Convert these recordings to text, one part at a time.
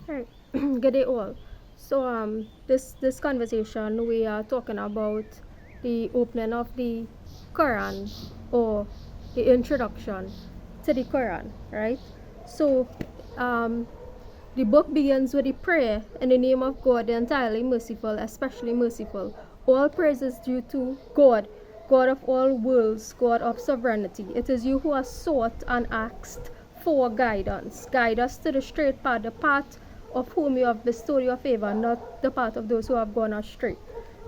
Right. Good day all. So this conversation we are talking about the opening of the Quran, or the introduction to the Quran, right? So um the book begins with a prayer in the name of God, the entirely merciful, especially merciful. All praise is due to God, God of all worlds, God of sovereignty. It is you who have sought and asked for guidance. Guide us to the straight path, the path of whom you have bestowed your favor, not the path of those who have gone astray.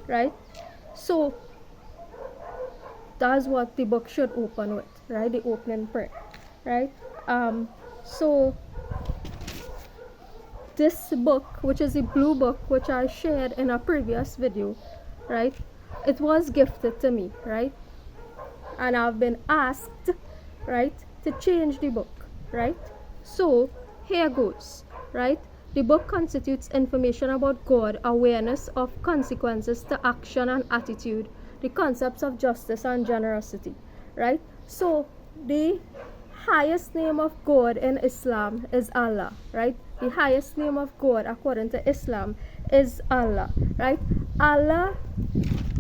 Right? So that's what the book should open with, right? The opening prayer. Right? So this book, which is a blue book, which I shared in a previous video, right? It was gifted to me, right? And I've been asked, right, to change the book, right? So here goes, right? The book constitutes information about God, awareness of consequences to action and attitude, the concepts of justice and generosity, right? So the highest name of God in Islam is Allah, right? The highest name of God according to Islam is Allah, right? Allah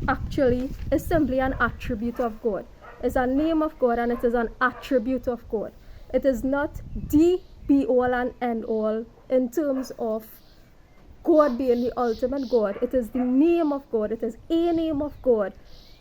actually is simply an attribute of God. It's a name of God and it is an attribute of God. It is not the be all and end all in terms of God being the ultimate God. It is the name of God. It is a name of God.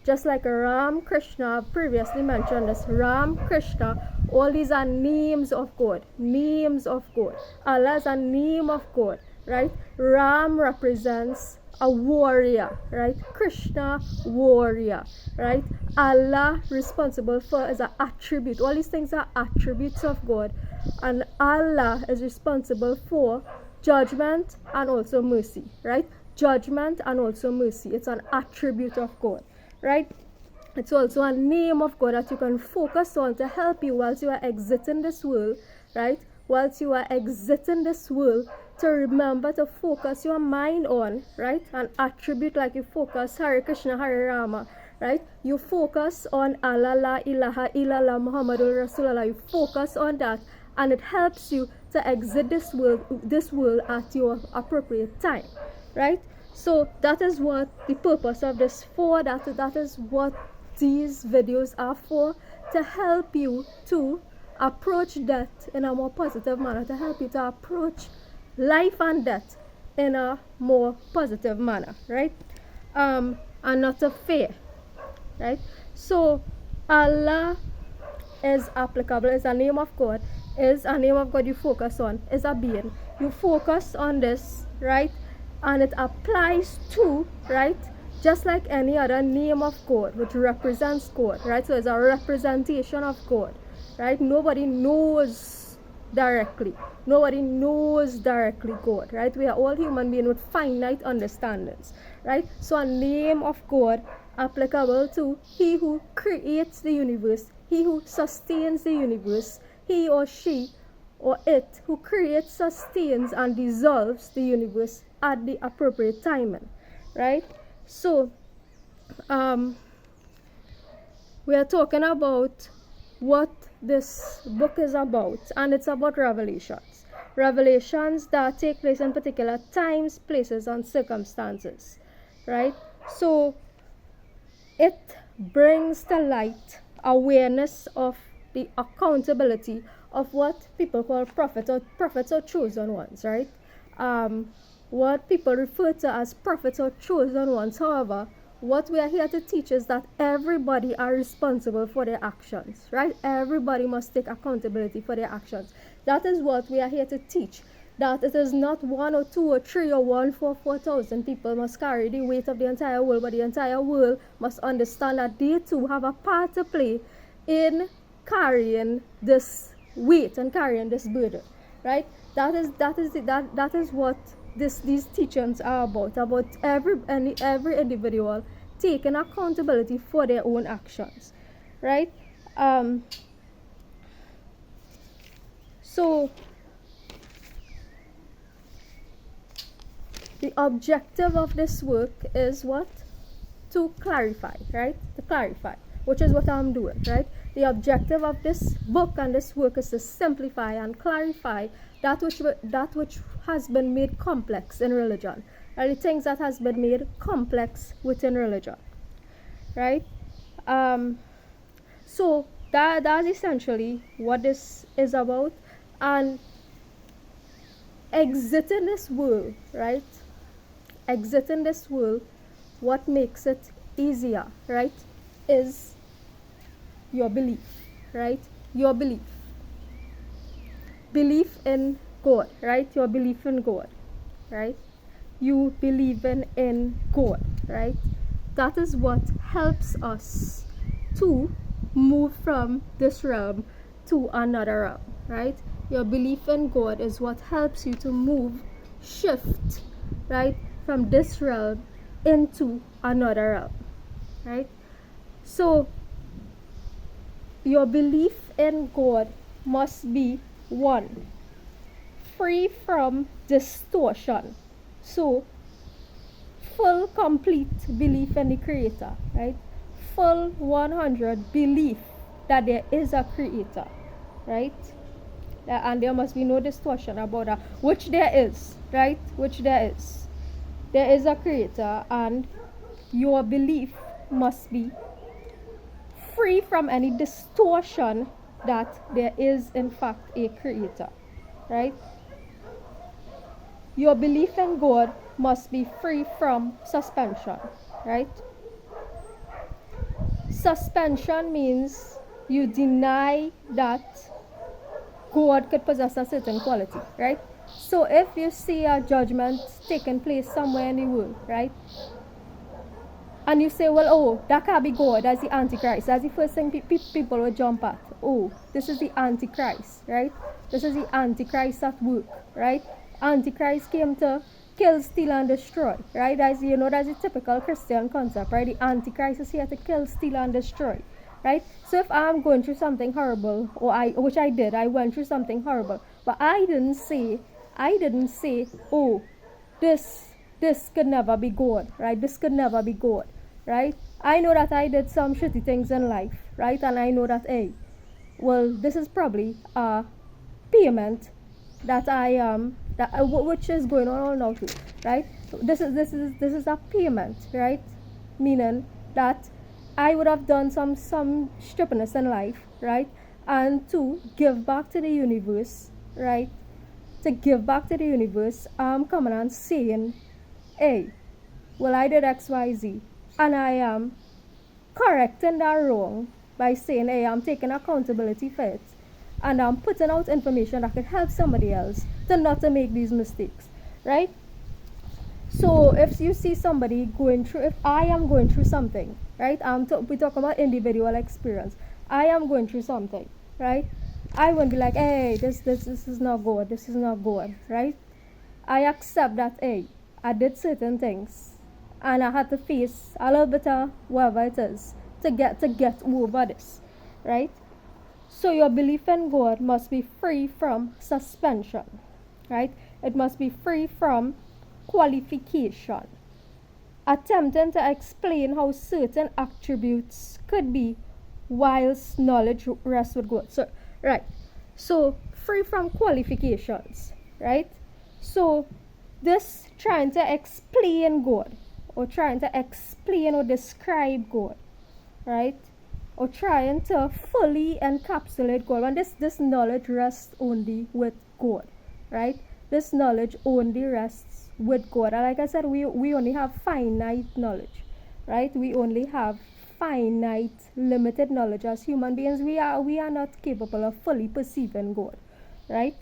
Just like Ram, Krishna, I've previously mentioned this. Ram, Krishna, all these are names of God. Names of God. Allah is a name of God, right? Ram represents a warrior, right? Krishna, warrior, right? Allah, responsible for, is an attribute. All these things are attributes of God. And Allah is responsible for judgment and also mercy, right? Judgment and also mercy. It's an attribute of God, right? It's also a name of God that you can focus on to help you whilst you are exiting this world, right? Whilst you are exiting this world, to remember to focus your mind on, right? An attribute like you focus Hare Krishna, Hare Rama, right? You focus on Allah, la ilaha illallah, Muhammadur Rasulullah. You focus on that, and it helps you to exit this world at your appropriate time, right? So that is what the purpose of this for. That is what these videos are for, to help you to approach death in a more positive manner, to help you to approach life and death in a more positive manner, right? And not to fear, right? So Allah is applicable, is a name of God, is a name of God you focus on, is a being. You focus on this, right? And it applies to, right? Just like any other name of God, which represents God, right? So it's a representation of God, right? Nobody knows directly. Nobody knows directly God, right? We are all human beings with finite understandings, right? So a name of God applicable to He who creates the universe, He who sustains the universe, He or she or it who creates, sustains, and dissolves the universe at the appropriate timing, right? So we are talking about what this book is about, and it's about revelations that take place in particular times, places, and circumstances, right? So it brings to light awareness of the accountability of what people call prophets or chosen ones, right? What people refer to as prophets or chosen ones. However, what we are here to teach is that everybody are responsible for their actions, right? Everybody must take accountability for their actions. That is what we are here to teach. That it is not one or two or three or 4,000 people must carry the weight of the entire world, but the entire world must understand that they too have a part to play in carrying this weight and carrying this burden, right? That is what these teachings are about every individual taking accountability for their own actions, right? So the objective of this work is what? To clarify, right? To clarify. which is what I'm doing, right? The objective of this book and this work is to simplify and clarify that which has been made complex in religion, and the things that has been made complex within religion, right? So that's essentially what this is about. And exiting this world, right? Exiting this world, what makes it easier, right, is your belief, right? Your belief in God, right? Your belief in God, right? You believing in God, right? That is what helps us to move from this realm to another realm, right? Your belief in God is what helps you to shift, right, from this realm into another realm, right? So your belief in God must be, one, free from distortion. So full complete belief in the creator, right? Full 100 belief that there is a creator, right? And there must be no distortion about that, which there is, right? Which there is. There is a creator, and your belief must be free from any distortion that there is in fact a creator, right? Your belief in God must be free from suspension, right? Suspension means you deny that God could possess a certain quality, right? So if you see a judgment taking place somewhere in the world, right? And you say, well, oh, that can't be God, that's the Antichrist. That's the first thing people will jump at. Oh, this is the Antichrist, right? This is the Antichrist at work, right? Antichrist came to kill, steal, and destroy, right? That's a typical Christian concept, right? The Antichrist is here to kill, steal, and destroy, right? So if I'm going through something horrible, which I did, I went through something horrible, but I didn't say, oh, this could never be God, right? This could never be God, right? I know that I did some shitty things in life, right? And I know that, hey, well, this is probably a payment that which is going on now too, right? This is a payment, right? Meaning that I would have done some stupidness in life, right? And to give back to the universe, right? To give back to the universe, I'm coming and saying, hey, well, I did XYZ, and I am correcting that wrong by saying, hey, I'm taking accountability for it, and I'm putting out information that could help somebody else to not to make these mistakes, right? So if you see somebody going through, if I am going through something, right? We talk about individual experience. I am going through something, right? I won't be like, hey, this is not good, this is not good, right? I accept that, hey, I did certain things, and I had to face a little bit of whatever it is to get over this, right? So your belief in God must be free from suspension, right? It must be free from qualification. Attempting to explain how certain attributes could be whilst knowledge rests with God. So, right. So, free from qualifications, right? So, this trying to explain God, or trying to explain or describe God, right? Or trying to fully encapsulate God. And this knowledge rests only with God, right? This knowledge only rests with God. And like I said, we only have finite knowledge, right? We only have finite, limited knowledge. As human beings, we are not capable of fully perceiving God, right?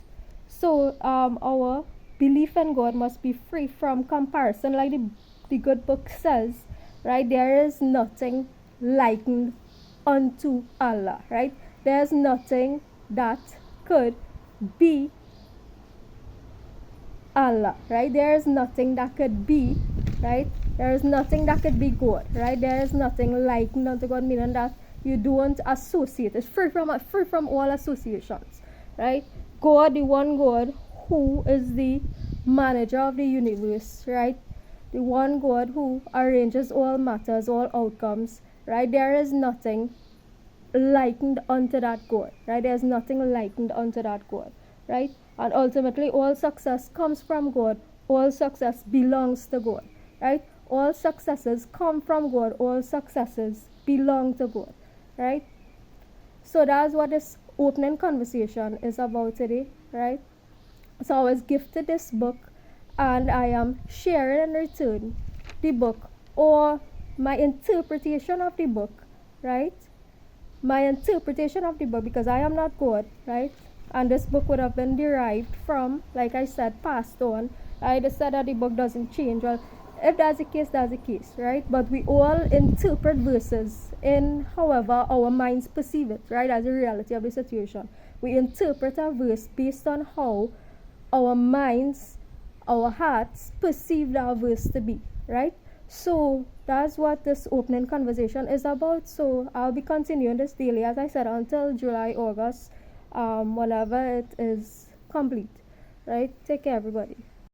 So our belief in God must be free from comparison, like the good book says, right? There is nothing likened unto Allah, right? There's nothing that could be Allah, right? There is nothing that could be, right? There is nothing that could be God, right? There is nothing like unto God, meaning that you don't associate. It's free from all associations, right? God, the one God who is the manager of the universe, right? The one God who arranges all matters, all outcomes, right? There is nothing likened unto that God, right? There's nothing likened unto that God, right? And ultimately, all success comes from God. All success belongs to God, right? All successes come from God. All successes belong to God, right? So that's what this opening conversation is about today, right? So I was gifted this book, and I am sharing in return the book, or my interpretation of the book, right? My interpretation of the book, because I am not God, right? And this book would have been derived from, like I said, passed on. I just said that the book doesn't change. Well, if that's the case, that's the case, right? But we all interpret verses in however our minds perceive it, right? As a reality of the situation. We interpret a verse based on how our minds, our hearts perceive that verse to be, right? So that's what this opening conversation is about. So I'll be continuing this daily, as I said, until July, August, whenever it is complete, right? Take care, everybody.